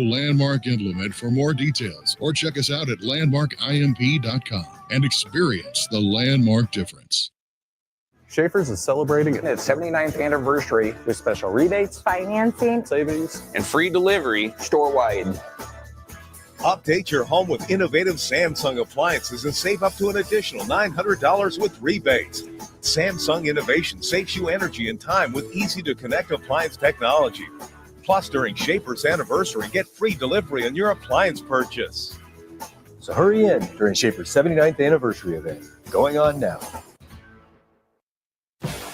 Landmark Implement for more details, or check us out at landmarkimp.com and experience the Landmark difference. Schaefer's is celebrating its 79th anniversary with special rebates, financing, savings, and free delivery store-wide. Update your home with innovative Samsung appliances and save up to an additional $900 with rebates. Samsung Innovation saves you energy and time with easy-to-connect appliance technology. Plus, during Schaefer's anniversary, get free delivery on your appliance purchase. So hurry in during Schaefer's 79th anniversary event, going on now.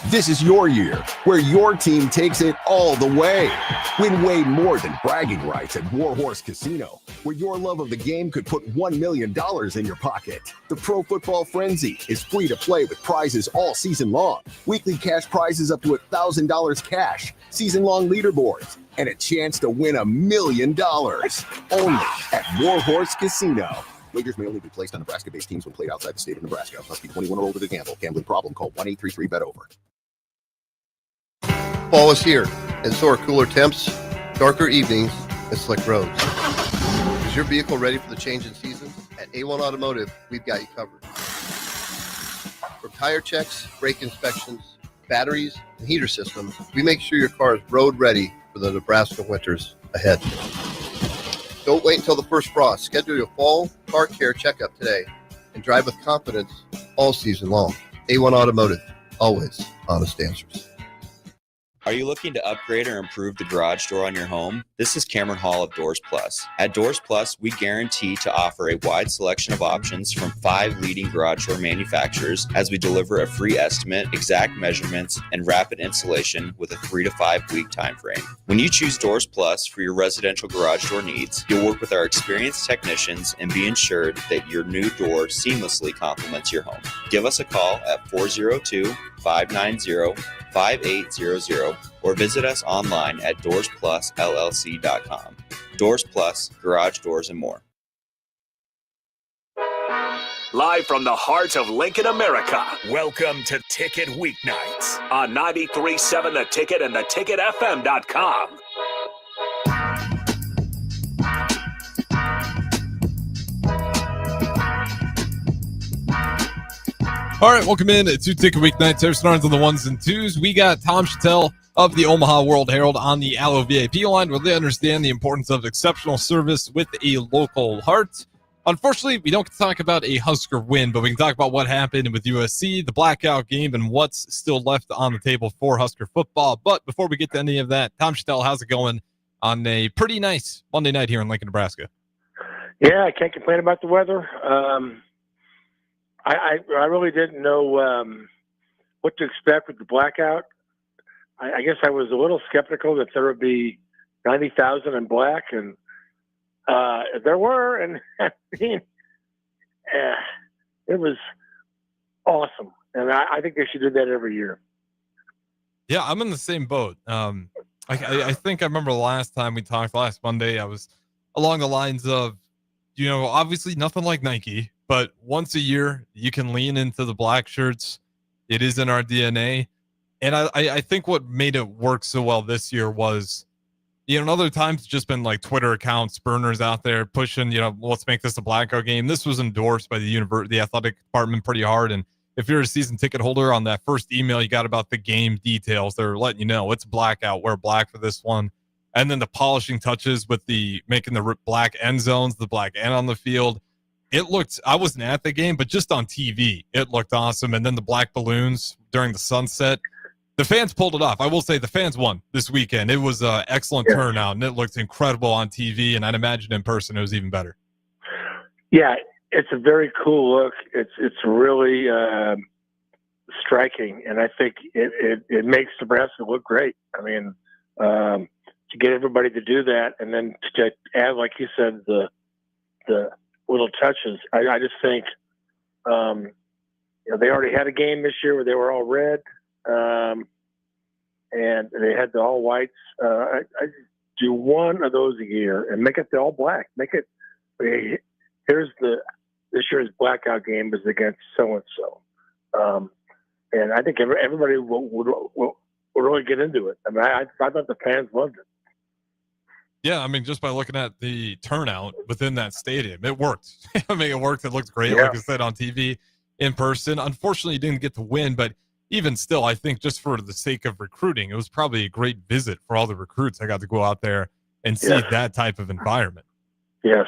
This is your year, where your team takes it all the way. Win way more than bragging rights at Warhorse Casino, where your love of the game could put $1 million in your pocket. The Pro Football Frenzy is free to play with prizes all season long. Weekly cash prizes up to $1,000 cash, season-long leaderboards, and a chance to win $1 million. Only at Warhorse Casino. Wagers may only be placed on Nebraska-based teams when played outside the state of Nebraska. Must be 21 or older to gamble. Gambling problem? Call 1-833-BET-OVER. Fall is here, and so are cooler temps, darker evenings, and slick roads. Is your vehicle ready for the change in seasons? At A1 Automotive, we've got you covered. From tire checks, brake inspections, batteries, and heater systems, we make sure your car is road ready for the Nebraska winters ahead. Don't wait until the first frost. Schedule your fall car care checkup today and drive with confidence all season long. A1 Automotive, always honest answers. Are you looking to upgrade or improve the garage door on your home? This is Cameron Hall of Doors Plus. At Doors Plus, we guarantee to offer a wide selection of options from 5 leading garage door manufacturers as we deliver a free estimate, exact measurements, and rapid installation with a 3 to 5 week time frame. When you choose Doors Plus for your residential garage door needs, you'll work with our experienced technicians and be ensured that your new door seamlessly complements your home. Give us a call at 402-590-5800 or visit us online at DoorsPlusLLC.com. Doors Plus, garage doors, and more. Live from the heart of Lincoln, America, welcome to Ticket Weeknights on 93.7 The Ticket and theticketfm.com. All right, welcome in to Ticket Weeknights. There's Starnes on the ones and twos. We got Tom Shatel of the Omaha World Herald on the Allo VIP line, where they understand the importance of exceptional service with a local heart. Unfortunately, we don't talk about a Husker win, but we can talk about what happened with USC, the blackout game, and what's still left on the table for Husker football. But before we get to any of that, Tom Shatel, how's it going on a pretty nice Monday night here in Lincoln, Nebraska? Yeah, I can't complain about the weather. I really didn't know what to expect with the blackout. I guess I was a little skeptical that there would be 90,000 in black, and there were, and I mean, it was awesome. And I think they should do that every year. Yeah, I'm in the same boat. I think I remember the last time we talked last Monday, I was along the lines of, obviously nothing like Nike, but once a year you can lean into the black shirts. It is in our DNA. And I think what made it work so well this year was, other times it's just been like Twitter accounts, burners out there pushing, let's make this a blackout game. This was endorsed by the athletic department pretty hard. And if you're a season ticket holder, on that first email you got about the game details, they're letting you know it's blackout. Wear black for this one. And then the polishing touches with making the black end zones, the black end on the field. It looked, I wasn't at the game, but just on TV, it looked awesome. And then the black balloons during the sunset, the fans pulled it off. I will say the fans won this weekend. It was an excellent turnout, and it looked incredible on TV. And I'd imagine in person it was even better. Yeah, it's a very cool look. It's really striking, and I think it makes Nebraska look great. I mean, to get everybody to do that, and then to add, like you said, the little touches. I just think they already had a game this year where they were all red, and they had the all whites. I do one of those a year and make it the all black. Make it here's this year's blackout game is against so and so, and I think everybody will really get into it. I mean, I thought the fans loved it. Yeah, I mean, just by looking at the turnout within that stadium, it worked. I mean, it worked. It looked great, like I said, on TV, in person. Unfortunately, you didn't get to win, but even still, I think just for the sake of recruiting, it was probably a great visit for all the recruits. I got to go out there and see that type of environment. Yes.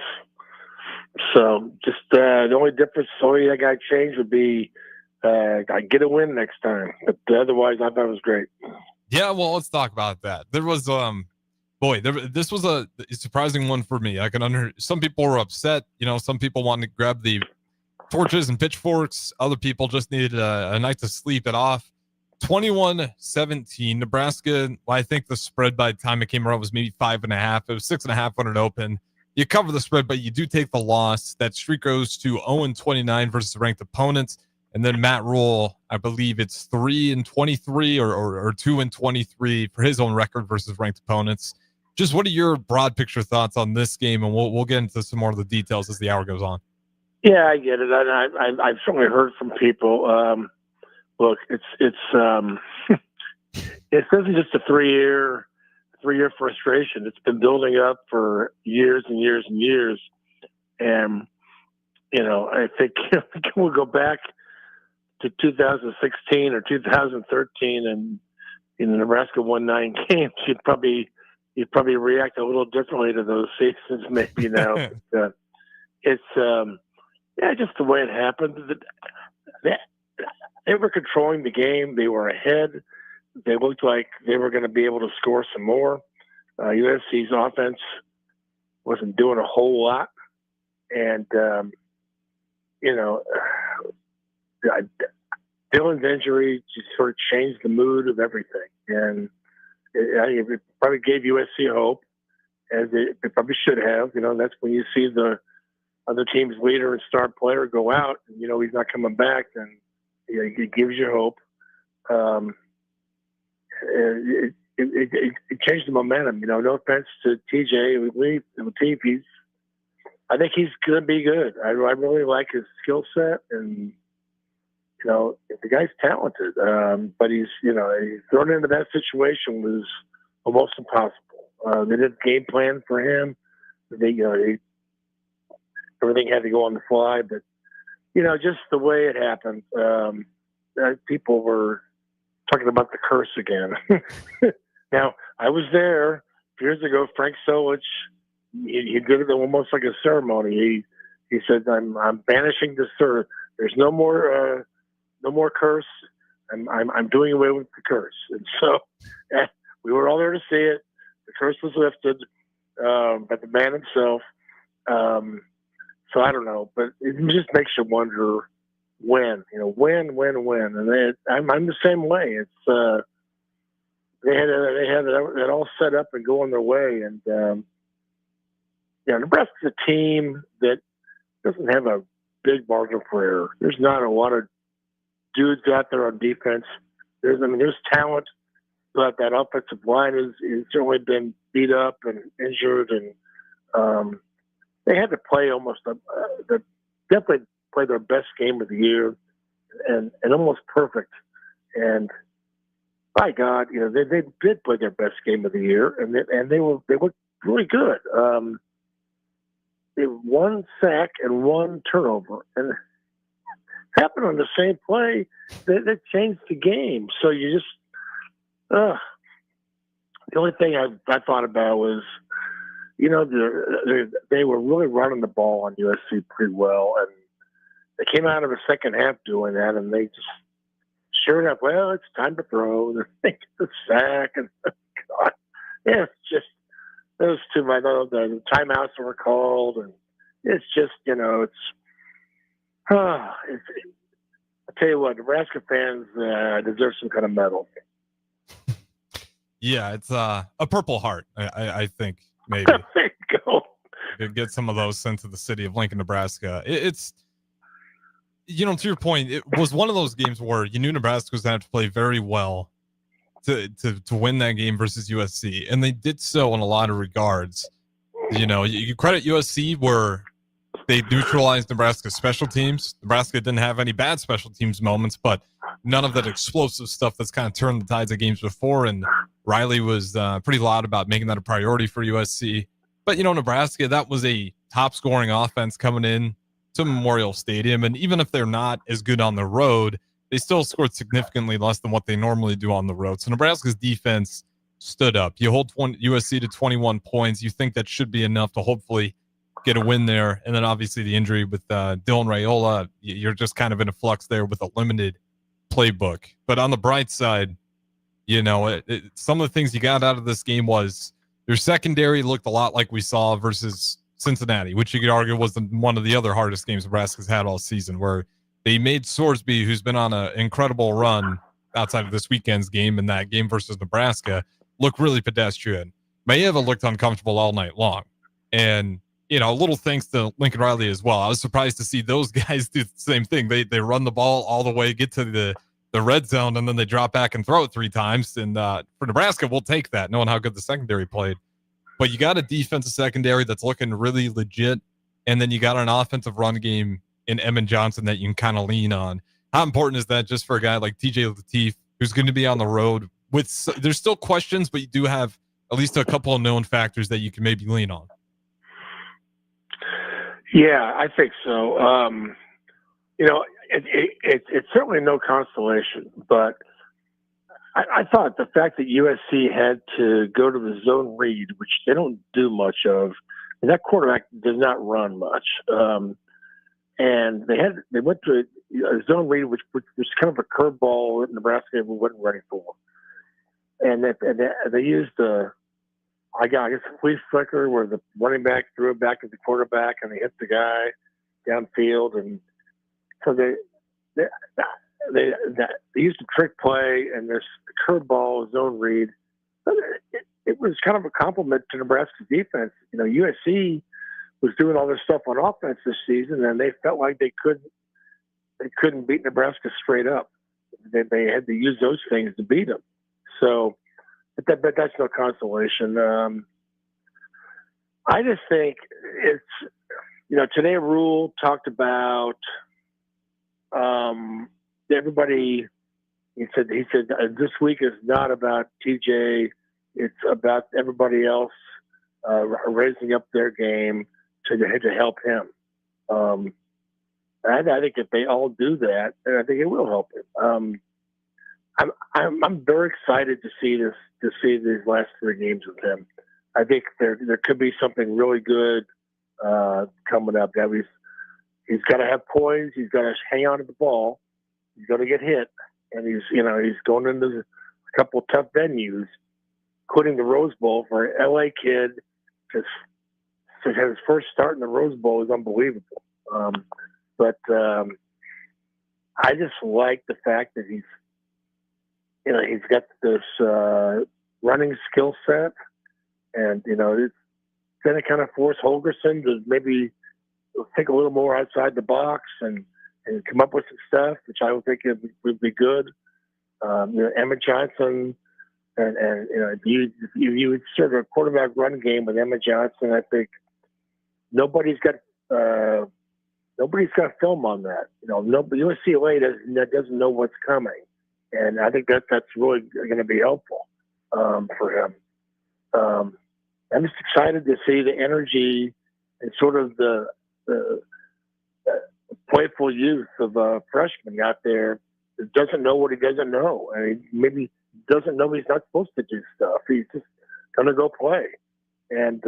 So just the only difference, the only thing I got changed would be I get a win next time. But otherwise, I thought it was great. Yeah, well, let's talk about that. There was this was a surprising one for me. I can some people were upset. You know, some people wanted to grab the torches and pitchforks. Other people just needed a night to sleep it off. 21-17, Nebraska. I think the spread by the time it came around was maybe 5.5. It was 6.5 when it opened. You cover the spread, but you do take the loss. That streak goes to 0-29 versus ranked opponents. And then Matt Rule, I believe it's 3-23 or 2-23 for his own record versus ranked opponents. Just what are your broad picture thoughts on this game? And we'll get into some more of the details as the hour goes on. Yeah, I get it. I've certainly heard from people. Look, it's it isn't just a three-year frustration. It's been building up for years and years and years. And, you know, I think we'll go back to 2016 or 2013 and Nebraska won 9 games. You'd probably react a little differently to those seasons maybe now. It's just the way it happened. They were controlling the game. They were ahead. They looked like they were going to be able to score some more. USC's offense wasn't doing a whole lot. And, Dylan's injury just sort of changed the mood of everything. And it probably gave USC hope, as it probably should have. You know, that's when you see the other team's leader and star player go out, and, you know, he's not coming back, then it gives you hope. It changed the momentum. You know, no offense to TJ Lateef, I think he's going to be good. I really like his skill set, and, you know, the guy's talented. But he's thrown into that situation was almost impossible. They didn't game plan for him. Everything had to go on the fly, but, you know, just the way it happened. People were talking about the curse again. Now, I was there years ago. Frank Solich, he did it almost like a ceremony. He said, "I'm banishing this curse. There's no more curse. I'm doing away with the curse." And so we were all there to see it. The curse was lifted by the man himself. So I don't know, but it just makes you wonder when. And I'm the same way. It's they had it all set up and going their way, and Nebraska's a team that doesn't have a big margin for error. There's not a lot of dudes out there on defense. There's talent, but that offensive line is certainly been beat up and injured, and they had to play definitely play their best game of the year, and almost perfect. And by God, you know, they did play their best game of the year, and they looked really good. They had 1 sack and 1 turnover, and it happened on the same play that changed the game. So you just the only thing I thought about was, you know, they were really running the ball on USC pretty well, and they came out of the second half doing that, and they just sure enough, well, it's time to throw. They get the sack, and God, yeah, it's just those two. I know the timeouts were called, and it's just, you know, I tell you what, Nebraska fans deserve some kind of medal. Yeah, it's a Purple Heart, I think, maybe. There you go. Get some of those sent to the city of Lincoln, Nebraska. It's, you know, to your point, it was one of those games where you knew Nebraska was going to have to play very well to win that game versus USC, and they did so in a lot of regards. You know, you credit USC where they neutralized Nebraska's special teams. Nebraska didn't have any bad special teams moments, but none of that explosive stuff that's kind of turned the tides of games before, and Riley was pretty loud about making that a priority for USC. But, Nebraska, that was a top scoring offense coming in to Memorial Stadium. And even if they're not as good on the road, they still scored significantly less than what they normally do on the road. So Nebraska's defense stood up. You hold USC to 21 points. You think that should be enough to hopefully get a win there. And then obviously the injury with Dylan Raiola, you're just kind of in a flux there with a limited playbook. But on the bright side, some of the things you got out of this game was your secondary looked a lot like we saw versus Cincinnati, which you could argue was one of the other hardest games Nebraska's had all season, where they made Sorsby, who's been on an incredible run outside of this weekend's game and that game versus Nebraska, look really pedestrian. Mayeva looked uncomfortable all night long. And, a little thanks to Lincoln Riley as well. I was surprised to see those guys do the same thing. They run the ball all the way, get to the red zone, and then they drop back and throw it 3 times. And for Nebraska, we'll take that, knowing how good the secondary played. But you got a defensive secondary that's looking really legit, and then you got an offensive run game in Emmett Johnson that you can kind of lean on. How important is that just for a guy like TJ Lateef, who's going to be on the road? There's still questions, but you do have at least a couple of known factors that you can maybe lean on. Yeah, I think so. It's certainly no consolation, but I thought the fact that USC had to go to the zone read, which they don't do much of, and that quarterback does not run much. And they went to a zone read, which was kind of a curveball that Nebraska wasn't ready for. And they used I guess a flea flicker where the running back threw it back at the quarterback and they hit the guy downfield. And so they used a trick play and this curveball zone read. It was kind of a compliment to Nebraska's defense. USC was doing all this stuff on offense this season, and they felt like they couldn't beat Nebraska straight up. They had to use those things to beat them. So, but that's no consolation. I just think it's today Rule talked about everybody. He said this week is not about TJ. It's about everybody else raising up their game to help him. I think if they all do that, I think it will help him. I'm very excited to see these last 3 games with him. I think there could be something really good coming up. That he's got to have poise. He's got to hang on to the ball. He's going to get hit, and he's going into a couple of tough venues, including the Rose Bowl for an LA kid to have his first start in the Rose Bowl is unbelievable. But I just like the fact that he's got this running skill set, and it's going to kind of force Holgorsen to maybe think a little more outside the box and come up with some stuff, which I would think would be good. Emmett Johnson, and if you would serve a quarterback run game with Emmett Johnson, I think nobody's got film on that. UCLA doesn't know what's coming, and I think that's really going to be helpful for him. I'm just excited to see the energy and sort of the playful youth of a freshman out there that doesn't know what he doesn't know. I mean, maybe doesn't know he's not supposed to do stuff. He's just going to go play. And,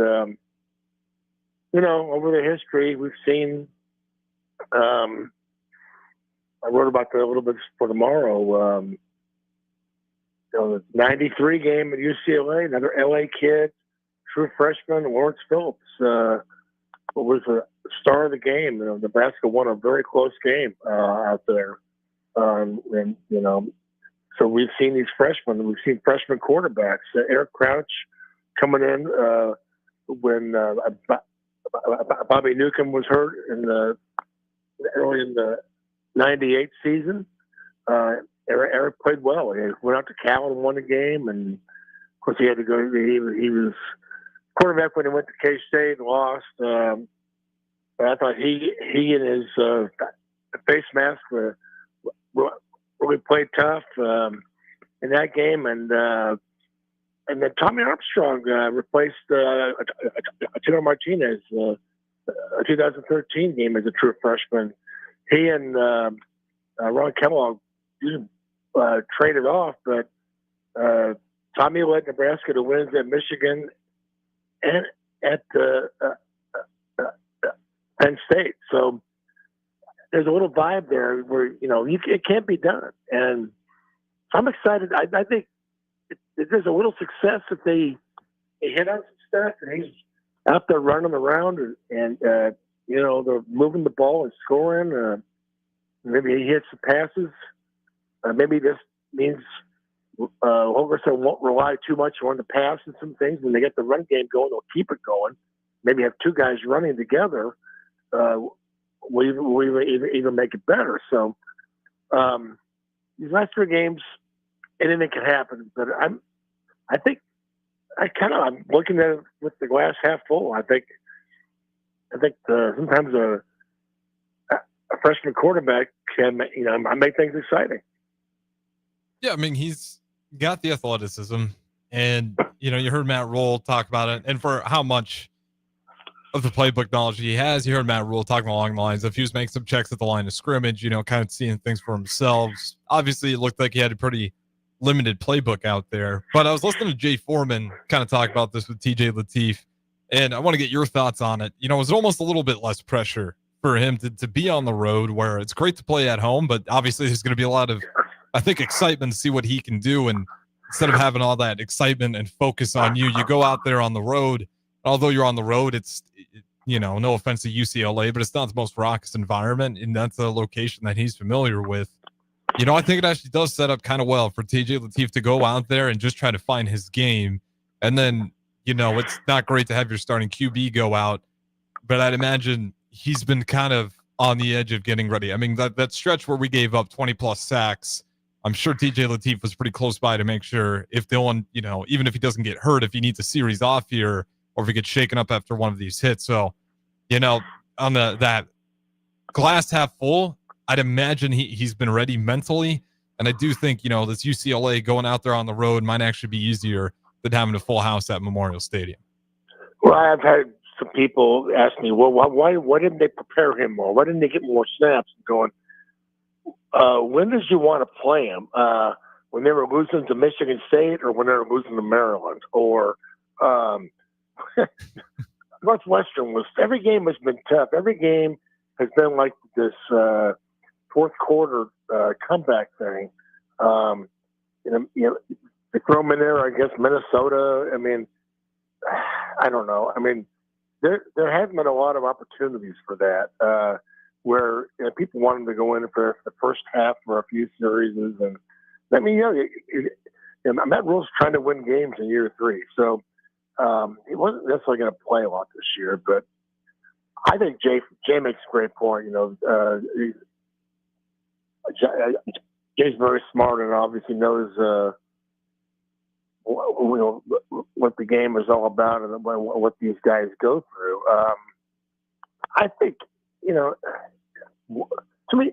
over the history, we've seen, I wrote about that a little bit for tomorrow, the 93 game at UCLA, another LA kid, true freshman, Lawrence Phillips, was the star of the game. Nebraska won a very close game out there. So we've seen these freshmen. We've seen freshman quarterbacks. Eric Crouch coming in when Bobby Newcomb was hurt early in the 98 season. Eric played well. He went out to Cal and won the game, and of course he had to go. He was quarterback when he went to K-State and lost. But I thought he and his face mask really played tough in that game, and and then Tommy Armstrong replaced Tino Martinez 2013 game as a true freshman. He and Ron Kellogg traded off, but Tommy led Nebraska to wins at Michigan and at Penn State. So there's a little vibe there where, it can't be done. And I'm excited. I think if there's a little success if they hit on some stuff and he's out there running around and they're moving the ball and scoring. Maybe he hits the passes. Maybe this means Holgorsen won't rely too much on the pass and some things. When they get the run game going, they'll keep it going. Maybe have two guys running together. We'll even make it better. So these last three games, anything can happen. But I'm looking at it with the glass half full. I think sometimes a freshman quarterback can make things exciting. Yeah, I mean, he's got the athleticism, and you heard Matt Rule talk about it, and for how much of the playbook knowledge he has, you heard Matt Rule talking along the lines of he was making some checks at the line of scrimmage, kind of seeing things for himself. Obviously, it looked like he had a pretty limited playbook out there, but I was listening to Jay Foreman kind of talk about this with TJ Lateef, and I want to get your thoughts on it. It was almost a little bit less pressure for him to be on the road, where it's great to play at home, but obviously there's going to be a lot of, I think, excitement to see what he can do. And instead of having all that excitement and focus on you go out there on the road. Although you're on the road, it's, no offense to UCLA, but it's not the most raucous environment, and that's a location that he's familiar with. I think it actually does set up kind of well for TJ Lateef to go out there and just try to find his game. And then, it's not great to have your starting QB go out, but I'd imagine he's been kind of on the edge of getting ready. I mean, that stretch where we gave up 20 plus sacks, I'm sure TJ Lateef was pretty close by to make sure if Dylan, even if he doesn't get hurt, if he needs a series off here, or if he gets shaken up after one of these hits. So, on that glass half full, I'd imagine he's been ready mentally. And I do think, this UCLA going out there on the road might actually be easier than having a full house at Memorial Stadium. Well, I've had some people ask me, well, why didn't they prepare him more? Why didn't they get more snaps? Going, when did you want to play him? When they were losing to Michigan State, or when they were losing to Maryland, or Northwestern every game has been tough. Every game has been like this fourth quarter comeback thing. They throw them in there, I guess, Minnesota. I mean, I don't know. I mean, there hasn't been a lot of opportunities for that, where people wanted to go in for the first half for a few series. And I mean, Matt Rule's trying to win games in year three. So he wasn't necessarily going to play a lot this year, but I think Jay makes a great point. Jay's very smart and obviously knows what the game is all about and what these guys go through. I think, to me,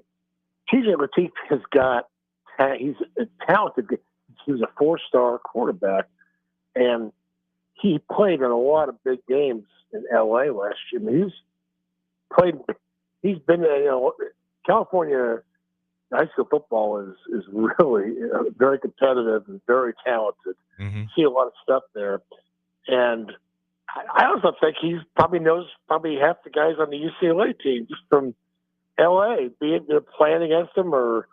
TJ Lateef has got, he's a talented, he's a four-star quarterback, and he played in a lot of big games in LA last year. I mean, he's been, California high school football is really very competitive and very talented. Mm-hmm. See a lot of stuff there. And I also think he probably knows half the guys on the UCLA team just from LA, be it they're playing against him or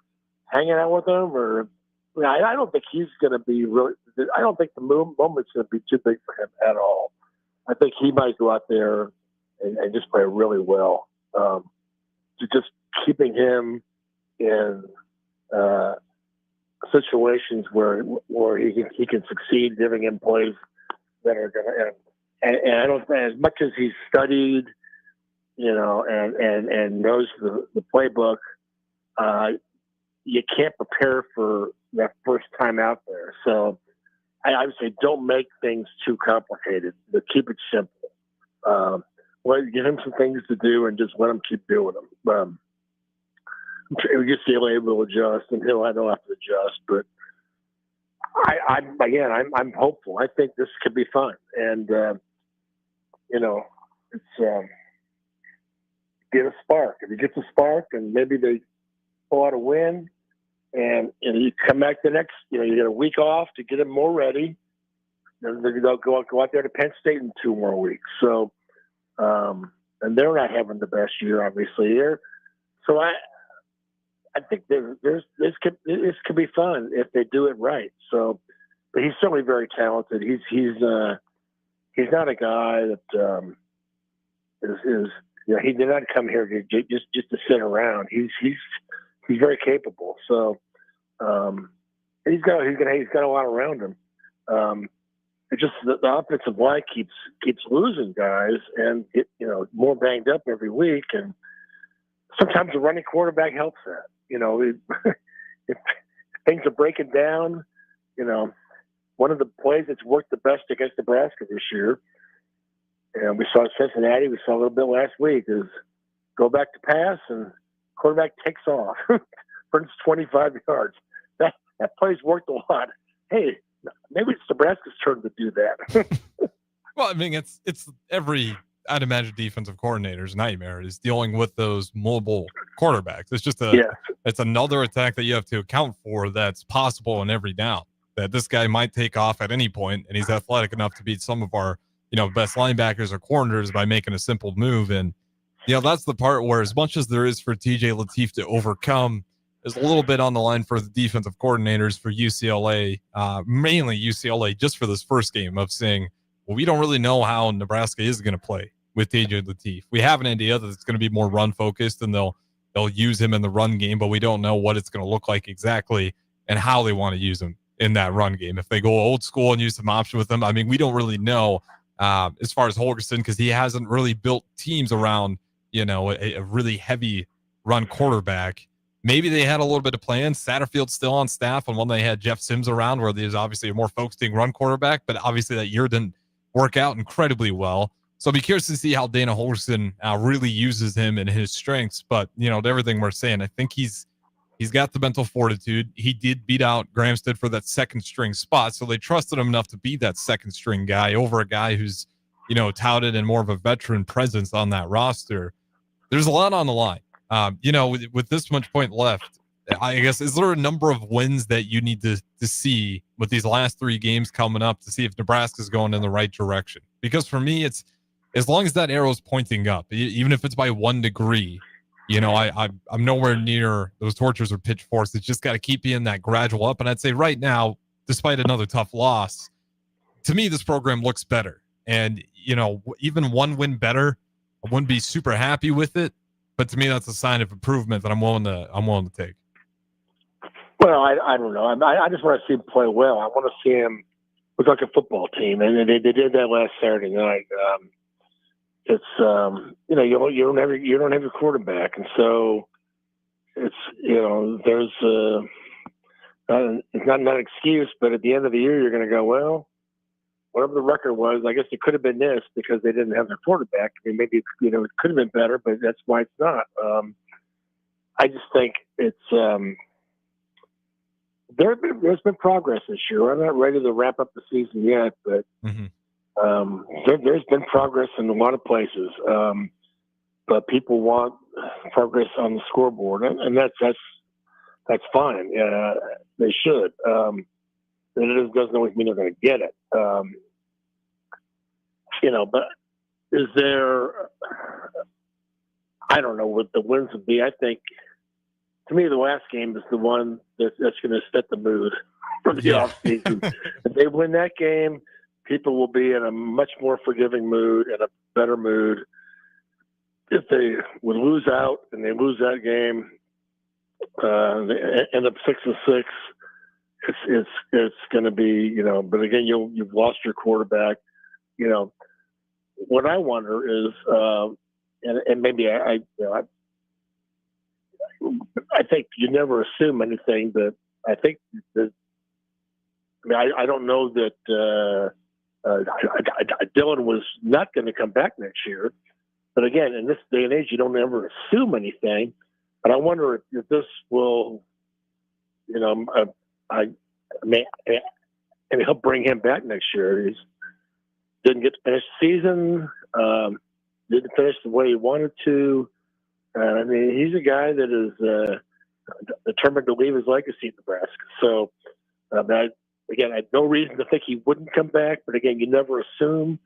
hanging out with him, or I don't think he's going to be really. I don't think the moment's going to be too big for him at all. I think he might go out there and just play really well. Just keeping him in situations where he can succeed, giving him plays that are going to. And I don't think, as much as he's studied, and knows the playbook, you can't prepare for that first time out there. So I would say don't make things too complicated, but keep it simple. Give him some things to do and just let him keep doing them. UCLA will adjust, and he'll have to adjust. But I'm hopeful. I think this could be fun, and it's get a spark. If you get the spark, and maybe they pull out a win, and you come back the next, you get a week off to get them more ready. Then they'll go out there to Penn State in 2 more weeks. So, and they're not having the best year, obviously. So I think this could be fun if they do it right. So, but he's certainly very talented. He's not a guy that is he did not come here to just to sit around. He's very capable. So he's got a lot around him. It's just the offensive line keeps losing guys and more banged up every week, and sometimes the running quarterback helps that. If things are breaking down, one of the plays that's worked the best against Nebraska this year, and we saw Cincinnati, we saw a little bit last week, is go back to pass and quarterback takes off for 25 yards. That play's worked a lot. Hey, maybe it's Nebraska's turn to do that. Well, I mean, it's every, I'd imagine, defensive coordinator's nightmare is dealing with those mobile quarterbacks. It's just it's another attack that you have to account for that's possible in every down. That this guy might take off at any point, and he's athletic enough to beat some of our, best linebackers or corners by making a simple move. And, that's the part where, as much as there is for TJ Lateef to overcome, there's a little bit on the line for the defensive coordinators for UCLA, mainly UCLA, just for this first game of saying, well, we don't really know how Nebraska is going to play with TJ Lateef. We have an idea that it's going to be more run focused and they'll use him in the run game, but we don't know what it's going to look like exactly and how they want to use him in that run game. If they go old school and use some option with him, I mean, we don't really know as far as Holgorsen, because he hasn't really built teams around, a really heavy run quarterback. Maybe they had a little bit of plan. Satterfield's still on staff, and when they had Jeff Sims around, where there's obviously a more focusing run quarterback, but obviously that year didn't work out incredibly well. So I'll be curious to see how Dana Holgorsen really uses him and his strengths. But, to everything we're saying, I think he's got the mental fortitude. He did beat out Gramstead for that second string spot, so they trusted him enough to be that second string guy over a guy who's, touted and more of a veteran presence on that roster. There's a lot on the line. With this much point left, I guess, is there a number of wins that you need to see with these last 3 games coming up to see if Nebraska's going in the right direction? Because for me, it's as long as that arrow's pointing up, even if it's by 1 degree, I'm nowhere near those torches or pitchforks. It's just got to keep being that gradual up. And I'd say right now, despite another tough loss, to me, this program looks better. And, even 1 win better, I wouldn't be super happy with it. But to me, that's a sign of improvement that I'm willing to take. Well, I don't know. I just want to see him play well. I want to see him look like a football team, and they did that last Saturday night. It's you don't have your quarterback, and so it's there's it's not an excuse, but at the end of the year, you're going to go, well, whatever the record was, I guess it could have been this because they didn't have their quarterback. I mean, maybe it could have been better, but that's why it's not. I just think it's there's been progress this year. I'm not ready to wrap up the season yet, but there's been progress in a lot of places. But people want progress on the scoreboard, and that's fine. They should. It doesn't always mean they're going to get it. But is there, I don't know what the wins would be. I think, to me, the last game is the one that's going to set the mood for the offseason. If they win that game, people will be in a much more forgiving mood and a better mood. If they would lose out and they lose that game, they end up 6-6, it's going to be, but again, you've lost your quarterback. What I wonder is, and maybe I think you never assume anything, but I think that, I don't know that Dylan was not going to come back next year. But again, in this day and age, you don't ever assume anything. But I wonder if this will, and he'll bring him back next year. He didn't get to finish the season, didn't finish the way he wanted to. I mean, he's a guy that is determined to leave his legacy in Nebraska. So, I had no reason to think he wouldn't come back. But again, you never assume.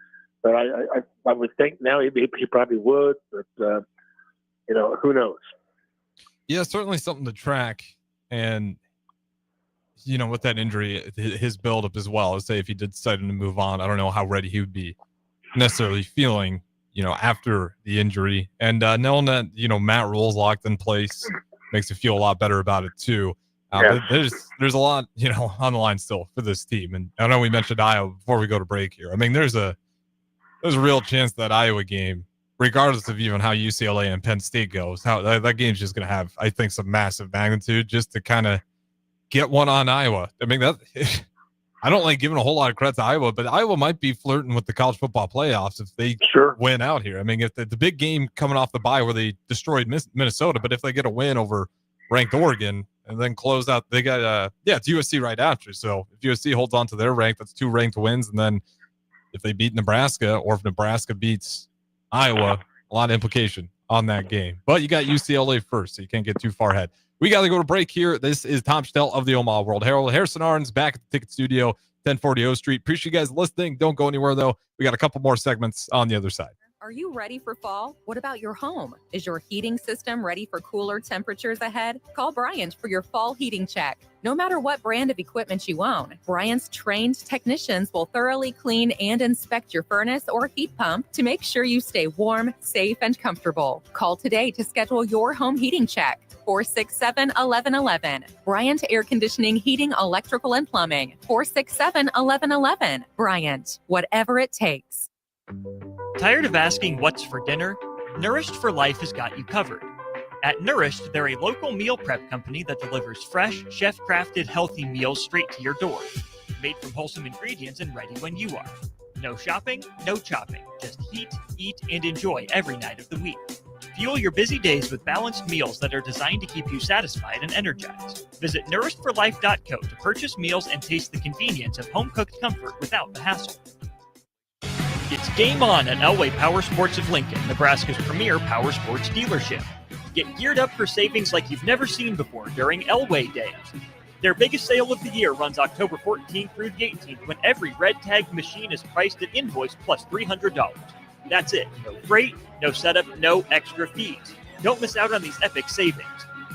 But I would think now he probably would. But who knows? Yeah, certainly something to track. And with that injury, his buildup as well. Say if he did decide to move on, I don't know how ready he would be necessarily feeling, after the injury. And knowing that, Matt Rule's locked in place makes you feel a lot better about it too. But there's a lot, on the line still for this team. And I know we mentioned Iowa before we go to break here. I mean, there's a real chance that Iowa game, regardless of even how UCLA and Penn State goes, how that game's just going to have, I think, some massive magnitude just to kind of get one on Iowa. I mean, I don't like giving a whole lot of credit to Iowa, but Iowa might be flirting with the college football playoffs if they win out here. I mean, if the big game coming off the bye where they destroyed Minnesota, but if they get a win over ranked Oregon and then close out, they got it's USC right after. So if USC holds on to their rank, that's 2 ranked wins, and then if they beat Nebraska or if Nebraska beats Iowa, a lot of implication on that game. But you got UCLA first, so you can't get too far ahead. We got to go to break here. This is Tom Shatel of the Omaha World Herald. Harrison Arns back at the Ticket Studio, 1040 O Street. Appreciate you guys listening. Don't go anywhere, though. We got a couple more segments on the other side. Are you ready for fall? What about your home? Is your heating system ready for cooler temperatures ahead? Call Bryant for your fall heating check. No matter what brand of equipment you own, Bryant's trained technicians will thoroughly clean and inspect your furnace or heat pump to make sure you stay warm, safe, and comfortable. Call today to schedule your home heating check. 467-1111. Bryant Air Conditioning, Heating, Electrical, and Plumbing. 467-1111. Bryant, whatever it takes. Tired of asking what's for dinner? Nourished for Life has got you covered. At Nourished, they're a local meal prep company that delivers fresh, chef-crafted, healthy meals straight to your door. Made from wholesome ingredients and ready when you are. No shopping, no chopping. Just heat, eat, and enjoy every night of the week. Fuel your busy days with balanced meals that are designed to keep you satisfied and energized. Visit nourishedforlife.co to purchase meals and taste the convenience of home-cooked comfort without the hassle. It's game on at Elway Power Sports of Lincoln, Nebraska's premier power sports dealership. Get geared up for savings like you've never seen before during Elway Days. Their biggest sale of the year runs October 14th through the 18th when every red tagged machine is priced at invoice plus $300. That's it. No freight, no setup, no extra fees. Don't miss out on these epic savings.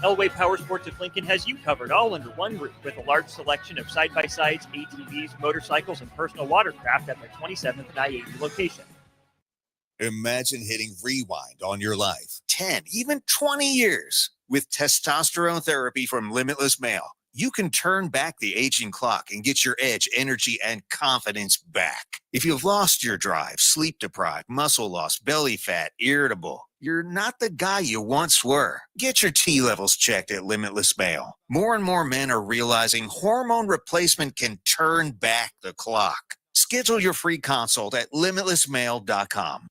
Elway Power Sports of Lincoln has you covered all under one roof with a large selection of side-by-sides, ATVs, motorcycles, and personal watercraft at their 27th and I-80 location. Imagine hitting rewind on your life 10, even 20 years. With testosterone therapy from Limitless Male, you can turn back the aging clock and get your edge, energy, and confidence back. If you've lost your drive, sleep deprived, muscle loss, belly fat, irritable, you're not the guy you once were. Get your T levels checked at Limitless Male. More and more men are realizing hormone replacement can turn back the clock. Schedule your free consult at limitlessmale.com.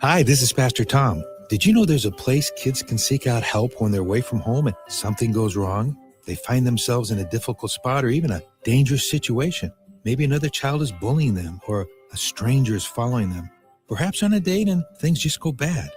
Hi, this is Pastor Tom. Did you know there's a place kids can seek out help when they're away from home and something goes wrong? They find themselves in a difficult spot or even a dangerous situation. Maybe another child is bullying them or a stranger is following them. Perhaps on a date and things just go bad.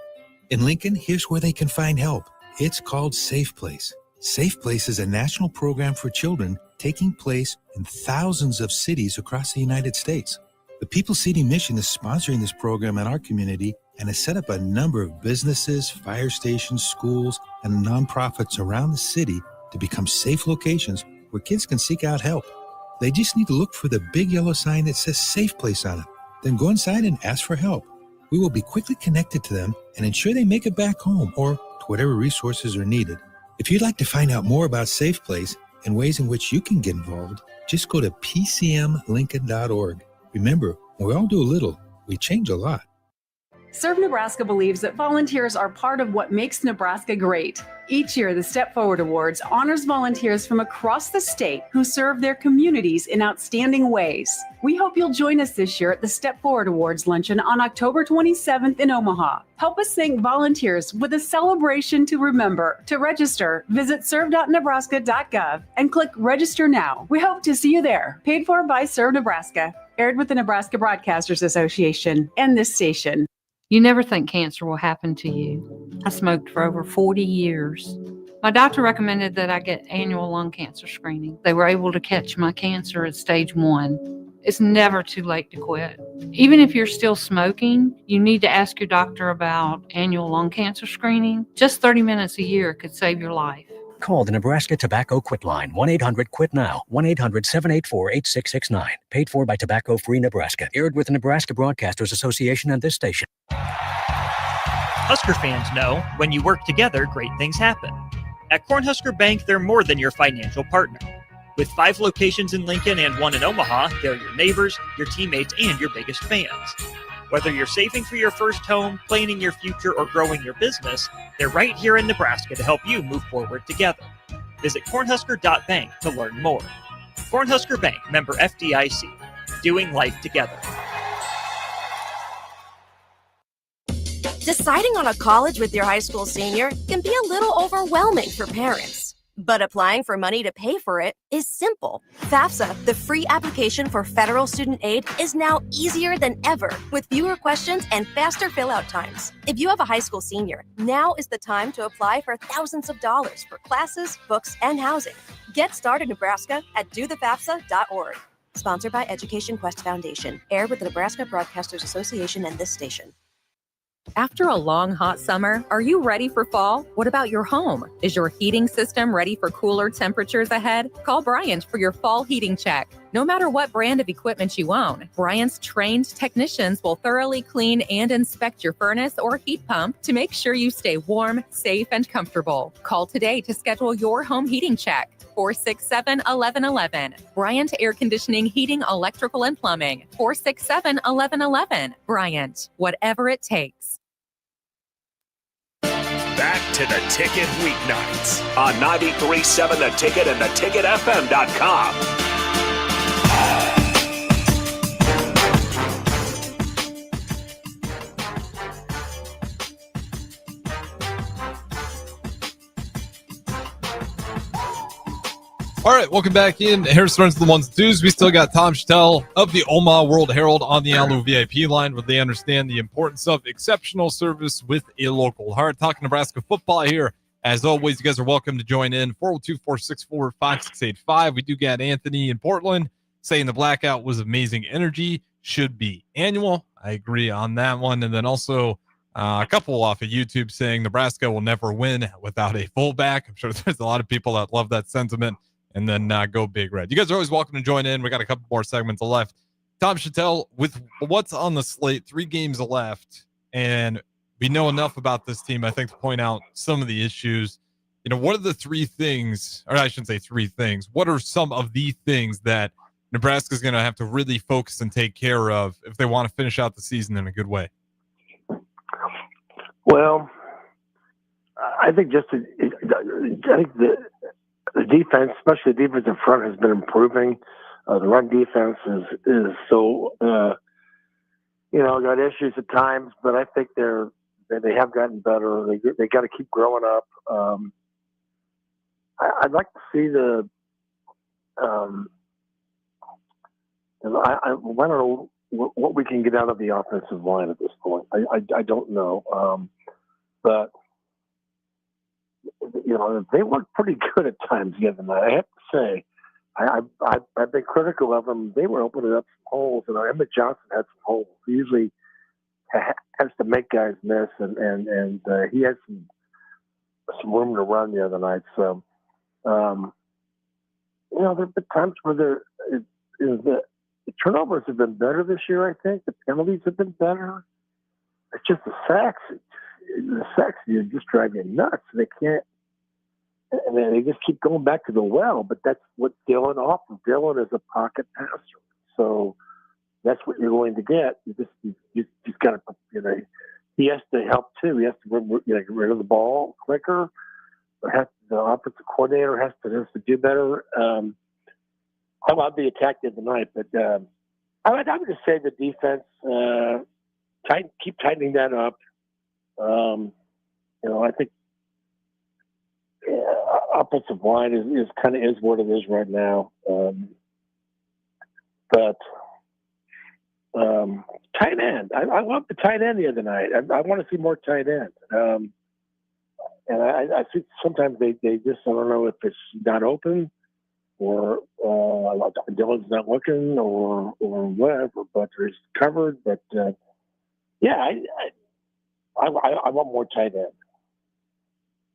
In Lincoln, here's where they can find help. It's called Safe Place. Safe Place is a national program for children taking place in thousands of cities across the United States. The People City Mission is sponsoring this program in our community and has set up a number of businesses, fire stations, schools, and nonprofits around the city to become safe locations where kids can seek out help. They just need to look for the big yellow sign that says Safe Place on it. Then go inside and ask for help. We will be quickly connected to them and ensure they make it back home or to whatever resources are needed. If you'd like to find out more about Safe Place and ways in which you can get involved, just go to pcmlincoln.org. Remember, when we all do a little, we change a lot. Serve Nebraska believes that volunteers are part of what makes Nebraska great. Each year, the Step Forward Awards honors volunteers from across the state who serve their communities in outstanding ways. We hope you'll join us this year at the Step Forward Awards luncheon on October 27th in Omaha. Help us thank volunteers with a celebration to remember. To register, visit serve.nebraska.gov and click Register Now. We hope to see you there. Paid for by Serve Nebraska. Aired with the Nebraska Broadcasters Association and this station. You never think cancer will happen to you. I smoked for over 40 years. My doctor recommended that I get annual lung cancer screening. They were able to catch my cancer at stage 1. It's never too late to quit. Even if you're still smoking, you need to ask your doctor about annual lung cancer screening. Just 30 minutes a year could save your life. Call the Nebraska Tobacco Quit Line, 1-800-QUIT-NOW, 1-800-784-8669. Paid for by Tobacco Free Nebraska. Aired with the Nebraska Broadcasters Association and this station. Husker fans know when you work together, great things happen. At Cornhusker Bank, they're more than your financial partner. With 5 locations in Lincoln and 1 in Omaha, they're your neighbors, your teammates, and your biggest fans. Whether you're saving for your first home, planning your future, or growing your business, they're right here in Nebraska to help you move forward together. Visit cornhusker.bank to learn more. Cornhusker Bank, member FDIC. Doing life together. Deciding on a college with your high school senior can be a little overwhelming for parents. But applying for money to pay for it is simple. FAFSA, the free application for federal student aid, is now easier than ever with fewer questions and faster fill-out times. If you have a high school senior, now is the time to apply for thousands of dollars for classes, books, and housing. Get started, Nebraska, at dothefafsa.org. Sponsored by Education Quest Foundation. Aired with the Nebraska Broadcasters Association and this station. After a long, hot summer, are you ready for fall? What about your home? Is your heating system ready for cooler temperatures ahead? Call Bryant for your fall heating check. No matter what brand of equipment you own, Bryant's trained technicians will thoroughly clean and inspect your furnace or heat pump to make sure you stay warm, safe, and comfortable. Call today to schedule your home heating check. 467-1111. Bryant Air Conditioning, Heating, Electrical, and Plumbing. 467-1111. Bryant, whatever it takes. Back to the Ticket weeknights on 93.7 The Ticket and theticketfm.com. All right, welcome back in. Harris runs the ones and twos. We still got Tom Shatel of the Omaha World Herald on the Alu VIP line, where they understand the importance of exceptional service with a local heart. Talking Nebraska football here. As always, you guys are welcome to join in. 402-464-5685. We do got Anthony in Portland saying the blackout was amazing energy. Should be annual. I agree on that one. And then also a couple off of YouTube saying Nebraska will never win without a fullback. I'm sure there's a lot of people that love that sentiment. And then go Big Red. You guys are always welcome to join in. We got a couple more segments left. Tom Shatel, with what's on the slate, 3 games left, and we know enough about this team, I think, to point out some of the issues. You know, what are the 3 things, or I shouldn't say 3 things, what are some of the things that Nebraska's going to have to really focus and take care of if they want to finish out the season in a good way? Well, I think the defense, especially the defensive front, has been improving. The run defense is so, got issues at times, but I think they have gotten better. They got to keep growing up. I'd like to see I don't know what we can get out of the offensive line at this point. I don't know, but. They look pretty good at times the other night. I have to say, I've been critical of them. They were opening up some holes, and Emmett Johnson had some holes. He usually has to make guys miss, and he had some room to run the other night. So, there have been times where the turnovers have been better this year. I think the penalties have been better. It's just the sacks. The sacks just drive you nuts. They can't. And they just keep going back to the well, but that's what Dylan offers. Dylan is a pocket passer, so that's what you're going to get. You just got to, he has to help too. He has to get rid of the ball quicker. The offensive coordinator has to do better. I'll be attacked tonight, but I would just say the defense keep tightening that up. I think offensive line is kind of what it is right now. But tight end, I love the tight end the other night. I want to see more tight end. And I think sometimes they just, I don't know if it's not open or Dylan's not looking or whatever, but it's covered. But I want more tight end.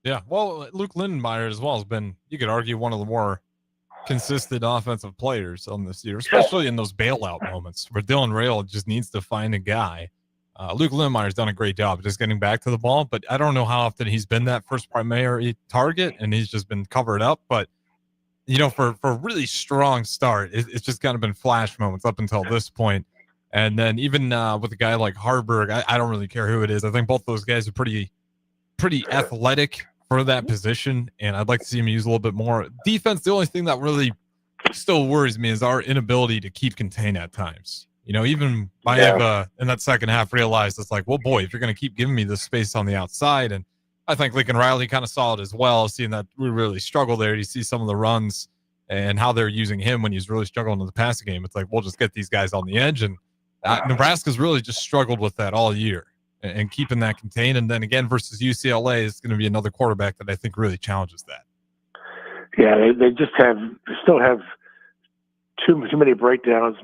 Yeah, well, Luke Lindenmeyer as well has been, you could argue, one of the more consistent offensive players on this year, especially in those bailout moments where Dylan Rail just needs to find a guy. Luke Lindenmeyer's done a great job just getting back to the ball, but I don't know how often he's been that first primary target, and he's just been covered up. But, for a really strong start, it's just kind of been flash moments up until this point. And then even with a guy like Harburg, I don't really care who it is. I think both those guys are pretty athletic for that position, and I'd like to see him use a little bit more. Defense, the only thing that really still worries me is our inability to keep contain at times. Even Maeva in that second half realized it's like, well, boy, if you're going to keep giving me this space on the outside, and I think Lincoln Riley kind of saw it as well, seeing that we really struggle there. You see some of the runs and how they're using him when he's really struggling in the passing game. It's like, we'll just get these guys on the edge, and Nebraska's really just struggled with that all year and keeping that contained. And then again, versus UCLA is going to be another quarterback that I think really challenges that. Yeah, they just still have too many breakdowns.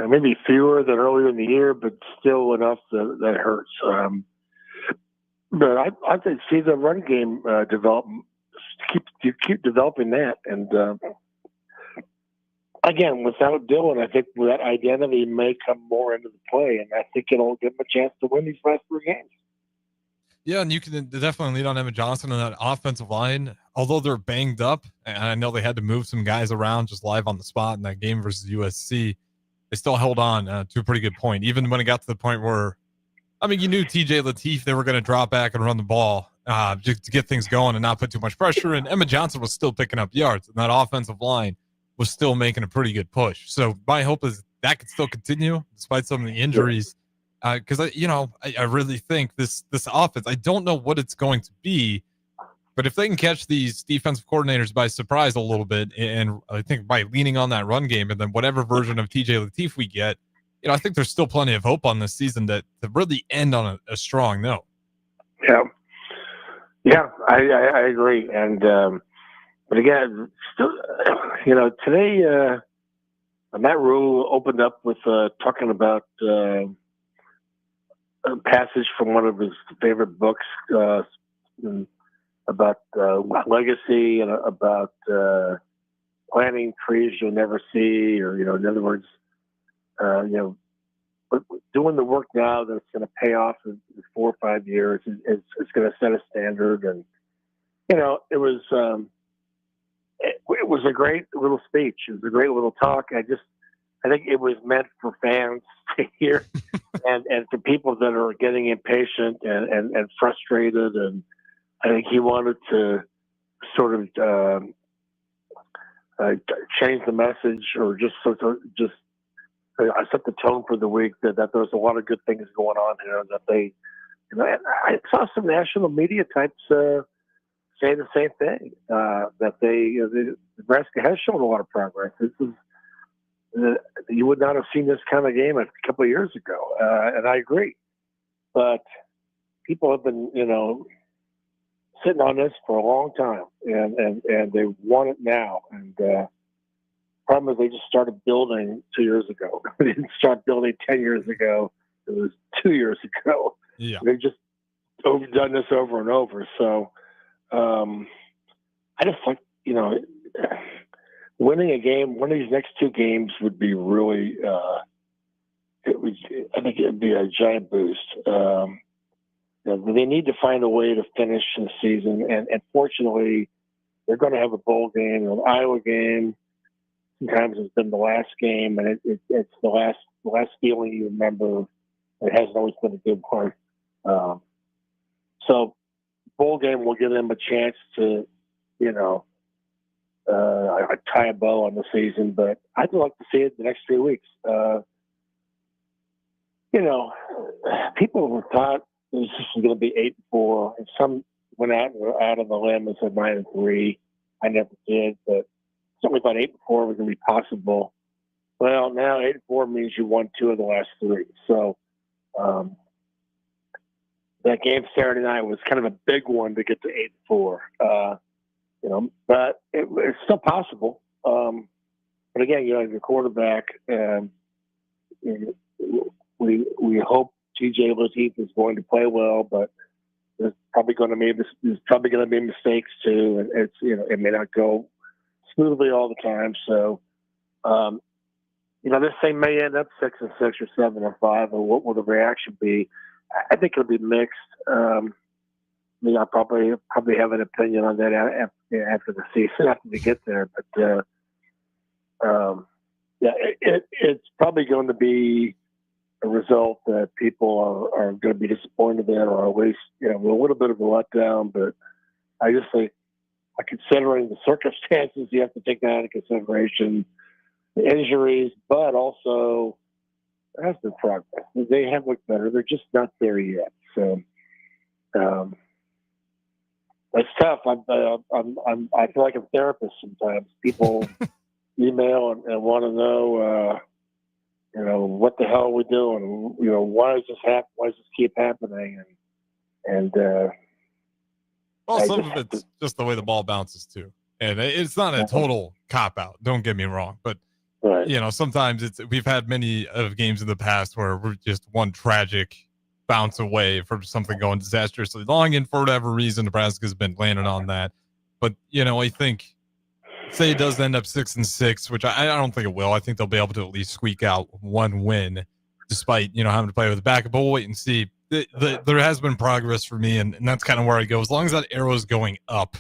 Maybe fewer than earlier in the year, but still enough that hurts. But I think see the run game develop. Keep developing that, and again, without Dylan, I think that identity may come more into the play, and I think it'll give him a chance to win these last 3 games. Yeah, and you can definitely lean on Emma Johnson on that offensive line. Although they're banged up, and I know they had to move some guys around just live on the spot in that game versus USC, they still held on to a pretty good point. Even when it got to the point where, you knew TJ Lateef, they were going to drop back and run the ball just to get things going and not put too much pressure. And Emma Johnson was still picking up yards, and that offensive line was still making a pretty good push. So my hope is that could still continue despite some of the injuries. Because I really think this offense, I don't know what it's going to be, but if they can catch these defensive coordinators by surprise a little bit, and I think by leaning on that run game, and then whatever version of TJ Lateef we get, I think there's still plenty of hope on this season to really end on a strong note. Yeah, I agree. And but again, still, today Matt Rule opened up with talking about a passage from one of his favorite books about legacy and about planting trees you'll never see, or in other words, doing the work now that's going to pay off in 4 or 5 years is going to set a standard. And it was a great little speech. It was a great little talk. I think it was meant for fans to hear and for people that are getting impatient and frustrated. And I think he wanted to sort of change the message, or just set the tone for the week that there's a lot of good things going on here, that they, I saw some national media types say the same thing, that Nebraska has shown a lot of progress. This is, you would not have seen this kind of game a couple of years ago, and I agree. But people have been, sitting on this for a long time, and they want it now. And problem is they just started building 2 years ago. They didn't start building 10 years ago. It was 2 years ago. Yeah. They've just done this over and over. So I just like, winning a game, one of these next 2 games would be really, I think it'd be a giant boost. They need to find a way to finish the season. And fortunately, they're going to have a bowl game, an Iowa game. Sometimes it's been the last game, and it's the last feeling you remember. It hasn't always been a good one. So bowl game will give them a chance to, tie a bow on the season. But I'd like to see it the next 3 weeks. People were thought this was going to be 8-4, and some went out on the limb and said 9-3. I never did, but certainly thought 8-4 was going to be possible. Well, now 8-4 means you won 2 of the last 3. So that game Saturday night was kind of a big one to get to 8-4. But it's still possible. But again, your quarterback, and we hope TJ Lateef is going to play well, but there's probably going to be mistakes too, and it's it may not go smoothly all the time. So this thing may end up 6-6 or 7-5, or what will the reaction be? I think it'll be mixed. I'll probably have an opinion on that after the season, after we get there. But it's probably going to be a result that people are going to be disappointed in, or at least a little bit of a letdown. But I just think, considering the circumstances, you have to take that into consideration, the injuries, but also there has been progress. They have looked better. They're just not there yet. So it's tough. I feel like a therapist sometimes. People email and want to know, what the hell are we doing? Why does this happen? Why does this keep happening? And some of it's just the way the ball bounces too, and it's not a total cop out. Don't get me wrong, but sometimes we've had many of games in the past where we're just one tragic bounce away from something going disastrously long, and for whatever reason, Nebraska's been landing on that. But I think, say it does end up 6-6, which I don't think it will. I think they'll be able to at least squeak out one win, despite having to play with a backup. But we'll wait and see. There has been progress for me, and that's kind of where I go. As long as that arrow is going up,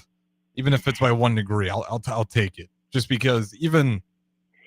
even if it's by 1 degree, I'll take it. Just because even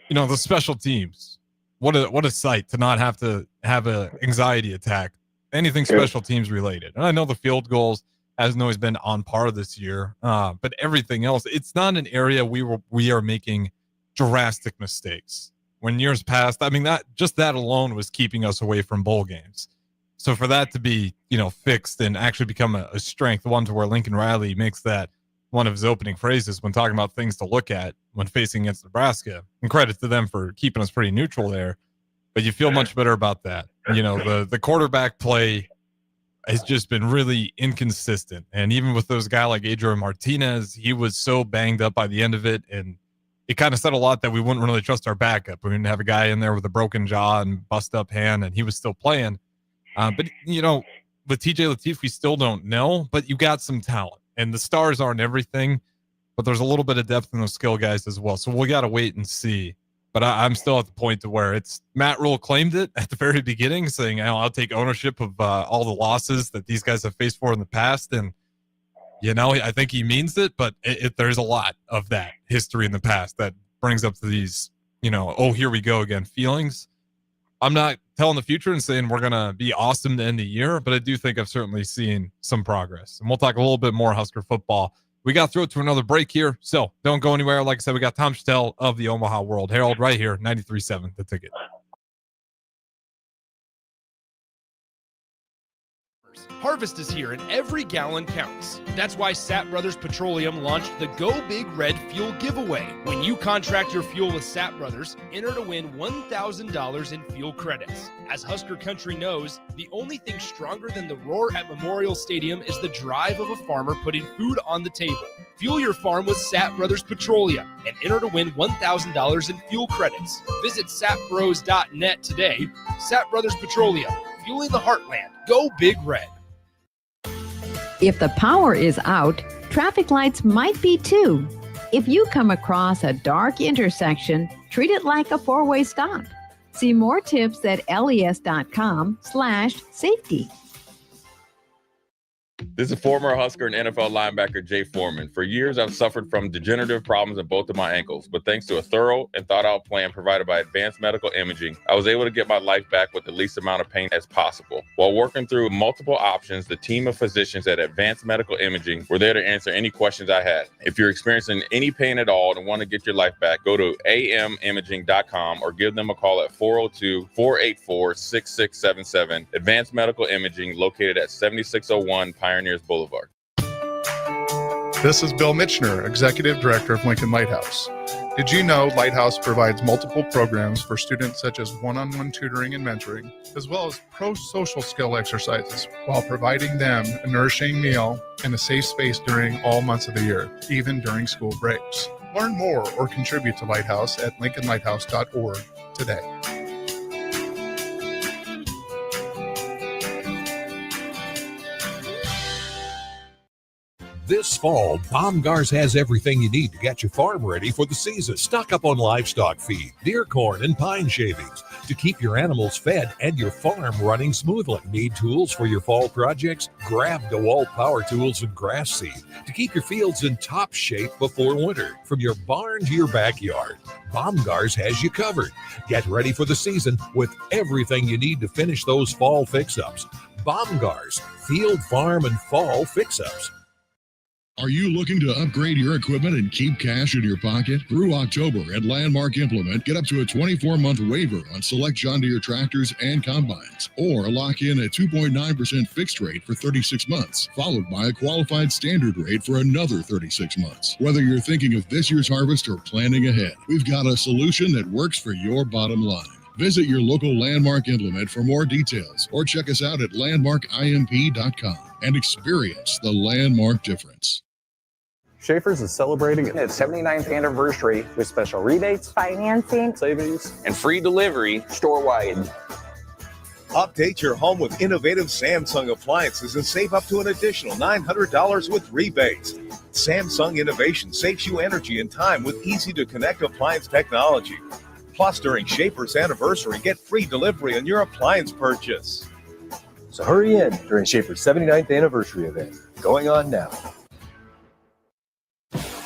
the special teams, what a sight to not have to have an anxiety attack. Anything special teams related. And I know the field goals hasn't always been on par this year, but everything else, it's not an area we are making drastic mistakes. When years past, that alone was keeping us away from bowl games. So for that to be, fixed and actually become a strength, one to where Lincoln Riley makes that one of his opening phrases when talking about things to look at when facing against Nebraska, and credit to them for keeping us pretty neutral there. But you feel much better about that. The quarterback play has just been really inconsistent. And even with those guys like Adrian Martinez, he was so banged up by the end of it. And it kind of said a lot that we wouldn't really trust our backup. We didn't have a guy in there with a broken jaw and bust up hand, and he was still playing. But with TJ Lateef, we still don't know, but you got some talent, and the stars aren't everything, but there's a little bit of depth in those skill guys as well. So we got to wait and see. But I'm still at the point to where it's Matt Rule claimed it at the very beginning, saying, I'll take ownership of all the losses that these guys have faced for in the past. And, I think he means it, but there's a lot of that history in the past that brings up to these, here we go again feelings. I'm not telling the future and saying we're going to be awesome to end the year, but I do think I've certainly seen some progress. And we'll talk a little bit more Husker football. We got to throw it to another break here, so don't go anywhere. Like I said, we got Tom Shatel of the Omaha World Herald right here, 93.7 The Ticket. Harvest is here and every gallon counts. That's why Sapp Brothers Petroleum launched the Go Big Red Fuel Giveaway. When you contract your fuel with Sapp Brothers, enter to win $1,000 in fuel credits. As Husker Country knows, the only thing stronger than the roar at Memorial Stadium is the drive of a farmer putting food on the table. Fuel your farm with Sapp Brothers Petroleum and enter to win $1,000 in fuel credits. Visit sapbros.net today. Sapp Brothers Petroleum, fueling the heartland. Go Big Red. If the power is out, traffic lights might be too. If you come across a dark intersection, treat it like a four-way stop. See more tips at les.com/safety. This is former Husker and NFL linebacker Jay Foreman. For years, I've suffered from degenerative problems in both of my ankles, but thanks to a thorough and thought-out plan provided by Advanced Medical Imaging, I was able to get my life back with the least amount of pain as possible. While working through multiple options, the team of physicians at Advanced Medical Imaging were there to answer any questions I had. If you're experiencing any pain at all and want to get your life back, go to amimaging.com or give them a call at 402-484-6677. Advanced Medical Imaging, located at 7601 Pioneers Boulevard. This is Bill Mitchner, Executive Director of Lincoln Lighthouse. Did you know Lighthouse provides multiple programs for students such as one-on-one tutoring and mentoring, as well as pro-social skill exercises, while providing them a nourishing meal and a safe space during all months of the year, even during school breaks? Learn more or contribute to Lighthouse at lincolnlighthouse.org today. This fall, Baumgars has everything you need to get your farm ready for the season. Stock up on livestock feed, deer corn, and pine shavings to keep your animals fed and your farm running smoothly. Need tools for your fall projects? Grab DeWalt power tools and grass seed to keep your fields in top shape before winter. From your barn to your backyard, Baumgars has you covered. Get ready for the season with everything you need to finish those fall fix-ups. Baumgars, field, farm, and fall fix-ups. Are you looking to upgrade your equipment and keep cash in your pocket? Through October at Landmark Implement, get up to a 24-month waiver on select John Deere tractors and combines, or lock in a 2.9% fixed rate for 36 months, followed by a qualified standard rate for another 36 months. Whether you're thinking of this year's harvest or planning ahead, we've got a solution that works for your bottom line. Visit your local Landmark Implement for more details, or check us out at landmarkimp.com and experience the Landmark difference. Schaefer's is celebrating its 79th anniversary with special rebates, financing, savings, and free delivery store-wide. Update your home with innovative Samsung appliances and save up to an additional $900 with rebates. Samsung Innovation saves you energy and time with easy-to-connect appliance technology. Plus, during Schaefer's anniversary, get free delivery on your appliance purchase. So hurry in during Schaefer's 79th anniversary event, going on now.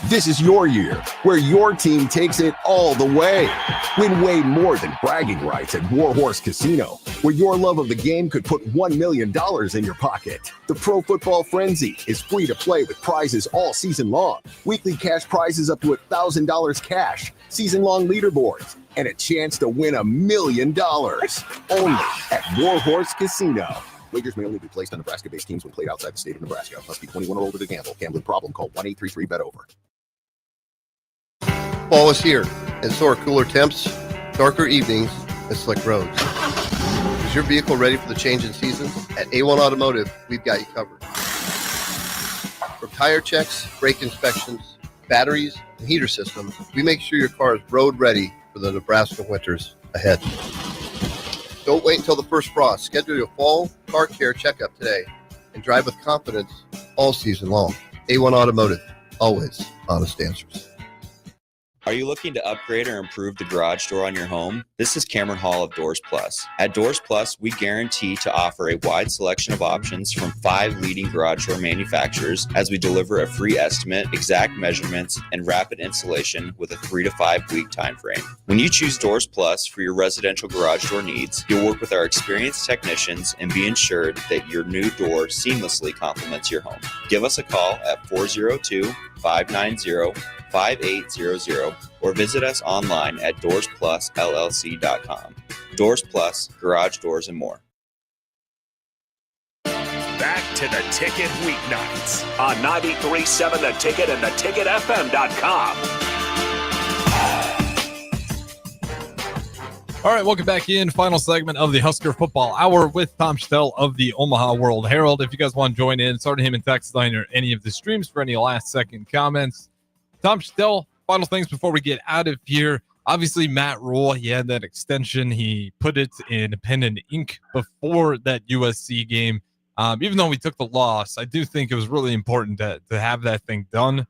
This is your year, where your team takes it all the way. Win way more than bragging rights at Warhorse Casino, where your love of the game could put $1 million in your pocket. The Pro Football Frenzy is free to play with prizes all season long. Weekly cash prizes up to $1,000 cash, season-long leaderboards, and a chance to win $1 million. Only at Warhorse Casino. Wagers may only be placed on Nebraska-based teams when played outside the state of Nebraska. Must be 21 or older to gamble. Gambling problem? Call 1-833-BET-OVER. Fall is here, and so are cooler temps, darker evenings, and slick roads. Is your vehicle ready for the change in seasons? At A1 Automotive, we've got you covered. From tire checks, brake inspections, batteries, and heater systems, we make sure your car is road ready for the Nebraska winters ahead. Don't wait until the first frost. Schedule your fall car care checkup today and drive with confidence all season long. A1 Automotive, always honest answers. Are you looking to upgrade or improve the garage door on your home? This is Cameron Hall of Doors Plus. At Doors Plus, we guarantee to offer a wide selection of options from 5 leading garage door manufacturers as we deliver a free estimate, exact measurements, and rapid installation with a 3 to 5 week time frame. When you choose Doors Plus for your residential garage door needs, you'll work with our experienced technicians and be ensured that your new door seamlessly complements your home. Give us a call at 402-590-5800 or visit us online at DoorsPlusLLC.com. Doors Plus, garage doors, and more. Back to the Ticket weeknights on 93.7 The Ticket and theticketfm.com. All right, welcome back in. Final segment of the Husker Football Hour with Tom Shatel of the Omaha World Herald. If you guys want to join in, start him in text line or any of the streams for any last-second comments. Tom Shatel, final things before we get out of here. Obviously, Matt Rule, he had that extension. He put it in pen and ink before that USC game. Even though we took the loss, I do think it was really important to have that thing done.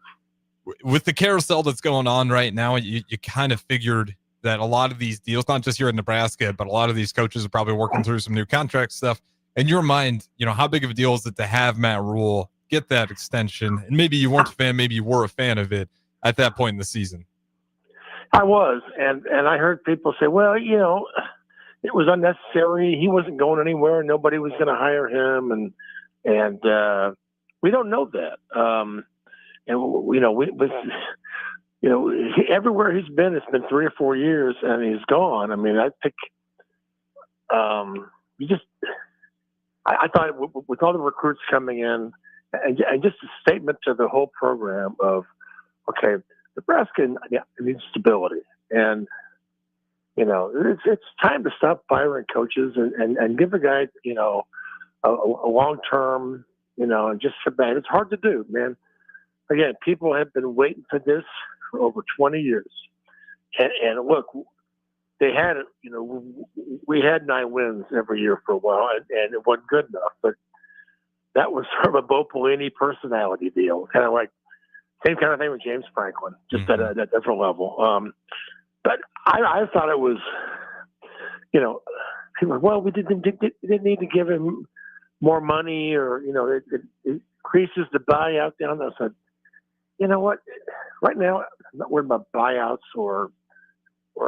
With the carousel that's going on right now, you kind of figured that a lot of these deals, not just here in Nebraska, but a lot of these coaches are probably working through some new contract stuff, in your mind, how big of a deal is it to have Matt Rule get that extension? And maybe you weren't a fan, maybe you were a fan of it at that point in the season. I was, and I heard people say, well, it was unnecessary. He wasn't going anywhere. Nobody was going to hire him, and we don't know that. Everywhere he's been, it's been 3 or 4 years, and he's gone. I mean, I think I thought with all the recruits coming in, and just a statement to the whole program of, okay, Nebraska needs stability, and it's time to stop firing coaches and give a guy a long term, and just sit back. It's hard to do, man. Again, people have been waiting for this for over 20 years, and look, they had it. We had 9 wins every year for a while, and it wasn't good enough. But that was sort of a Bo Pelini personality deal, kind of like same kind of thing with James Franklin, just at a different level. But I thought it was, people, well, we didn't need to give him more money, or it increases the buyout down. I said, you know what? Right now, I'm not worried about buyouts or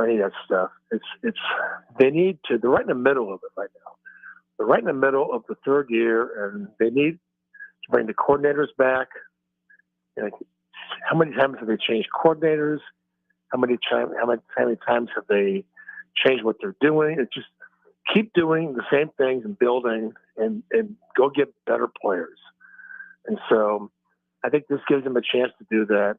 any of that stuff. They're right in the middle of it right now. They're right in the middle of the 3rd year, and they need to bring the coordinators back. How many times have they changed coordinators? How many times have they changed what they're doing? It's just keep doing the same things and building and go get better players. And so I think this gives them a chance to do that.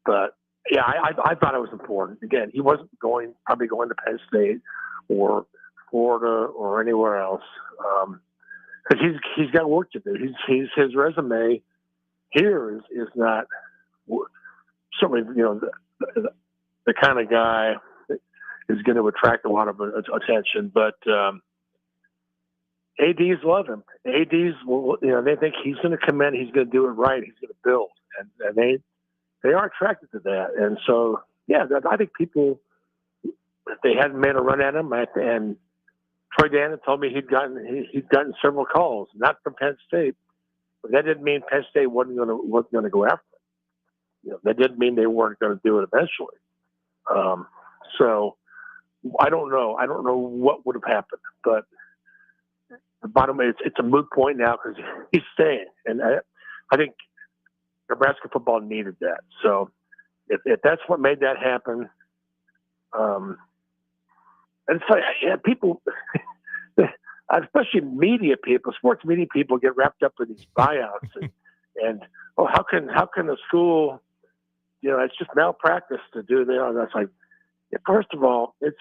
But yeah, I thought it was important. Again, he wasn't probably going to Penn State or Florida or anywhere else, because he's got work to do. His resume here is not certainly the kind of guy that is going to attract a lot of attention. But ADs love him. ADs they think he's going to come in, he's going to do it right, he's going to build, and they are attracted to that. And so, yeah, I think people, if they hadn't made a run at him, and Troy Dannon told me he'd gotten several calls, not from Penn State, but that didn't mean Penn State wasn't going to go after him. That didn't mean they weren't going to do it eventually. So I don't know. I don't know what would have happened, but the bottom line, it's a moot point now because he's staying, and I think Nebraska football needed that. So if that's what made that happen, and it's like, people, especially media people, sports media people, get wrapped up in these buyouts and how can a school, it's just malpractice to do that. That's like, first of all, it's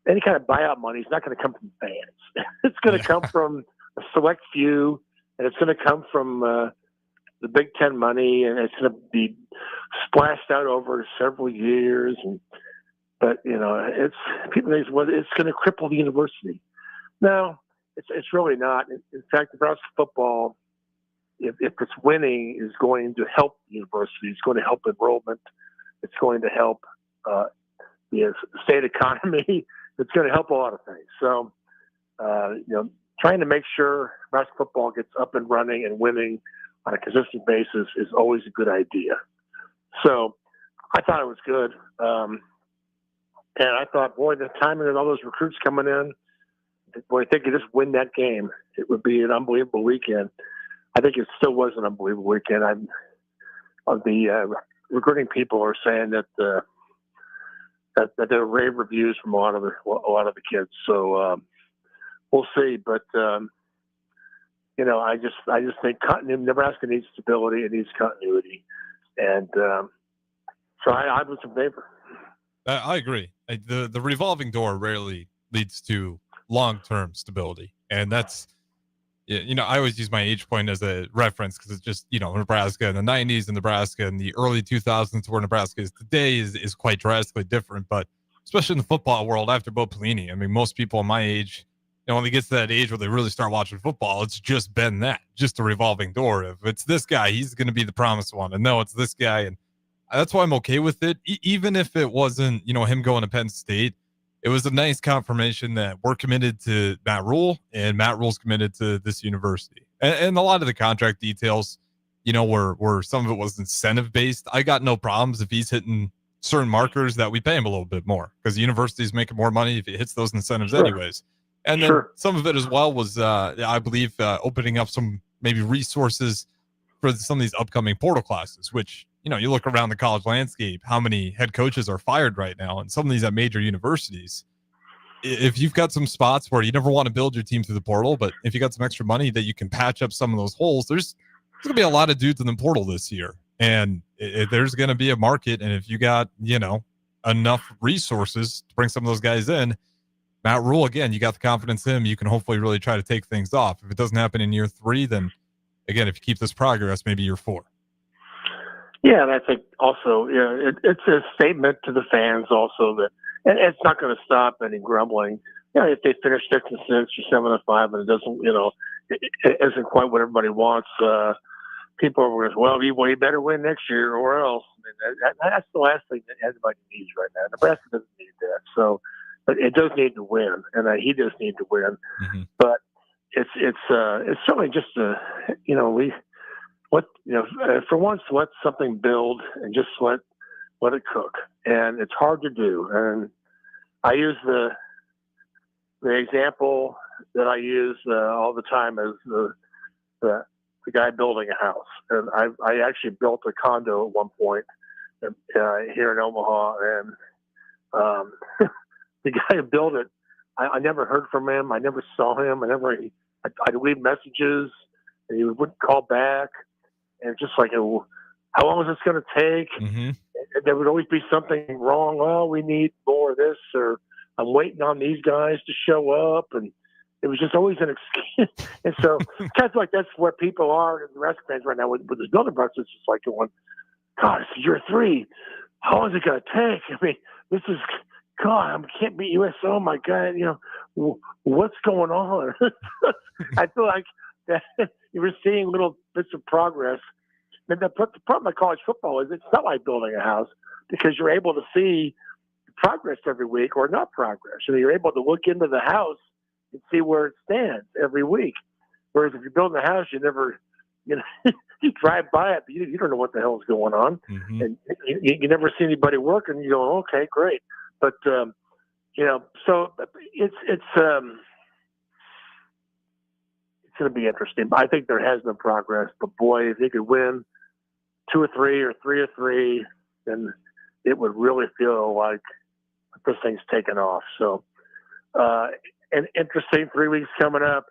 any kind of buyout money is not going to come from fans. It's going to come from a select few, and it's going to come from the Big Ten money, and it's going to be splashed out over several years. But it's people think it's going to cripple the university. No, it's really not. In fact, Nebraska football, if it's winning, is going to help the university. It's going to help enrollment. It's going to help the state economy. It's going to help a lot of things. So, trying to make sure Nebraska football gets up and running and winning on a consistent basis is always a good idea. So, I thought it was good. And I thought, boy, the timing of all those recruits coming in, boy, if they could just win that game, it would be an unbelievable weekend. I think it still was an unbelievable weekend. The recruiting people are saying that there are rave reviews from a lot of the kids. So we'll see. But I just think Nebraska needs stability. It needs continuity, and so I was in favor. I agree. The revolving door rarely leads to long-term stability, and that's, I always use my age point as a reference because it's just, Nebraska in the 90s and Nebraska in the early 2000s, where Nebraska is today is quite drastically different. But especially in the football world after Bo Pelini, I mean, most people my age, when they get to that age where they really start watching football, it's just been just a revolving door. If it's this guy, he's going to be the promised one, and no, it's this guy. And that's why I'm okay with it. Even if it wasn't, him going to Penn State, it was a nice confirmation that we're committed to Matt Rule and Matt Rule's committed to this university. And a lot of the contract details, where some of it was incentive based. I got no problems if he's hitting certain markers that we pay him a little bit more, because the university's making more money if it hits those incentives anyways. And then some of it as well was, I believe, opening up some maybe resources for some of these upcoming portal classes, which, you look around the college landscape, how many head coaches are fired right now, and some of these at major universities. If you've got some spots where you never want to build your team through the portal, but if you got some extra money that you can patch up some of those holes, there's going to be a lot of dudes in the portal this year. And there's going to be a market. And if you got, enough resources to bring some of those guys in, Matt Rule, again, you got the confidence in him, you can hopefully really try to take things off. If it doesn't happen in year 3, then again, if you keep this progress, maybe year 4. Yeah, and I think also, it's a statement to the fans also that, and it's not going to stop any grumbling. If they finish 6-6 or 7-5, and it doesn't, it isn't quite what everybody wants. People are going, well, you better win next year or else. I mean, that's the last thing that anybody needs right now. Nebraska doesn't need that. So, but it does need to win, and he does need to win. Mm-hmm. But it's certainly just for once, let something build and just let it cook. And it's hard to do. And I use the example that I use all the time as the guy building a house. And I actually built a condo at one point here in Omaha, and the guy who built it, I never heard from him. I never saw him. I'd leave messages, and he wouldn't call back. And just like, how long is this going to take? Mm-hmm. There would always be something wrong. Oh, we need more of this, or I'm waiting on these guys to show up. And it was just always an excuse. And so kind of like that's where people are in the Nebraska fans right now with this building process. It's just like going, God, it's year 3. How long is it going to take? I mean, this is, God, I can't beat USO. My God, what's going on? I feel like that you were seeing little bits of progress. And the problem with college football is it's not like building a house, because you're able to see progress every week or not progress. You're able to look into the house and see where it stands every week. Whereas if you're building a house, you never, you drive by it, but you don't know what the hell is going on. Mm-hmm. And you never see anybody working. You go, okay, great. But, so it's going to be interesting. I think there has been progress, but boy, if they could win 2 or 3 or 3 or 3, then it would really feel like this thing's taken off. So, an interesting 3 weeks coming up.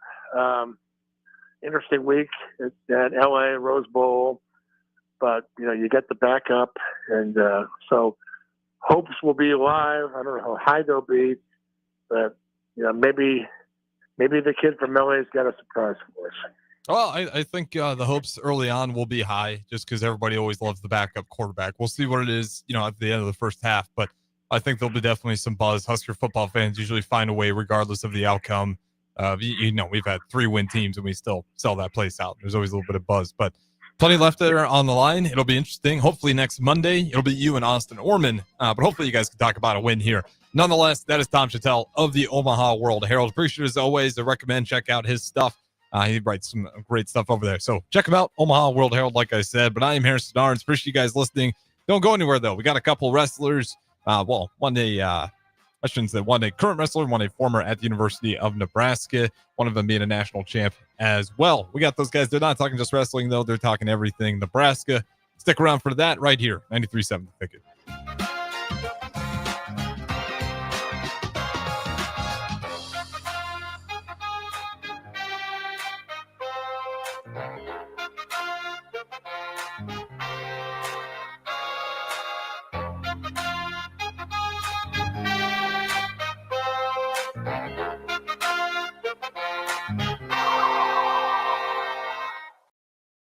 Interesting week at LA Rose Bowl, but you get the backup, and so hopes will be alive. I don't know how high they'll be, but maybe the kid from LA's got a surprise for us. Well, I think the hopes early on will be high, just because everybody always loves the backup quarterback. We'll see what it is, at the end of the first half, but I think there'll be definitely some buzz. Husker football fans usually find a way regardless of the outcome. We've had 3-win teams and we still sell that place out. There's always a little bit of buzz, but plenty left there on the line. It'll be interesting. Hopefully next Monday, it'll be you and Austin Orman, but hopefully you guys can talk about a win here. Nonetheless, that is Tom Shatel of the Omaha World Herald. Appreciate it as always. I recommend check out his stuff. He writes some great stuff over there. So check him out, Omaha World Herald, like I said. But I am Harrison Arns. Appreciate you guys listening. Don't go anywhere, though. We got a couple wrestlers. One day, I shouldn't say one day current wrestler, one day former at the University of Nebraska. One of them being a national champ as well. We got those guys. They're not talking just wrestling, though. They're talking everything Nebraska. Stick around for that right here, 93.7 The Ticket.